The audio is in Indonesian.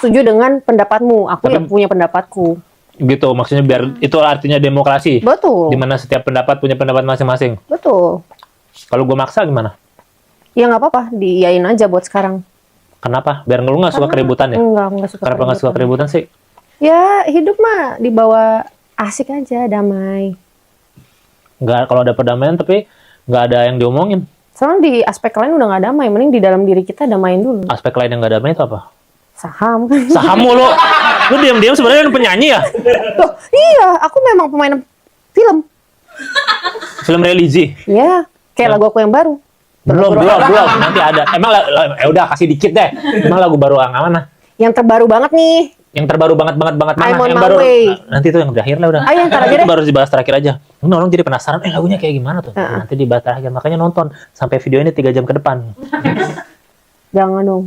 setuju dengan pendapatmu, aku yang punya pendapatku. Gitu, maksudnya biar itu artinya demokrasi. Betul. Di mana setiap pendapat punya pendapat masing-masing. Betul. Kalau gue maksa gimana? Ya nggak apa-apa, diiyain aja buat sekarang. Kenapa? Biar lu nggak suka keributan ya? Nggak suka. Kenapa nggak suka keributan sih? Ya hidup mah dibawa asik aja, damai. Nggak, kalau ada perdamaian tapi nggak ada yang diomongin. Soalnya di aspek lain udah nggak damai, mending di dalam diri kita damain dulu. Aspek lain yang nggak damai itu apa? Saham. Saham lu diam-diam sebenarnya penyanyi ya? Loh, iya, aku memang pemain film. Film religi? Ya, kayak lagu aku yang baru. Belum. Nanti ada. Emang udah kasih dikit deh. Emang lagu baru yang mana? Yang terbaru banget nih. Yang terbaru banget mana? I'm on Yang my baru. way. Nanti itu yang terakhir lah udah. Ayo yang terakhir Itu deh. baru dibahas terakhir aja. Orang jadi penasaran, lagunya kayak gimana tuh? Nanti dibahas terakhir. Makanya nonton sampai video ini 3 jam ke depan. Jangan dong.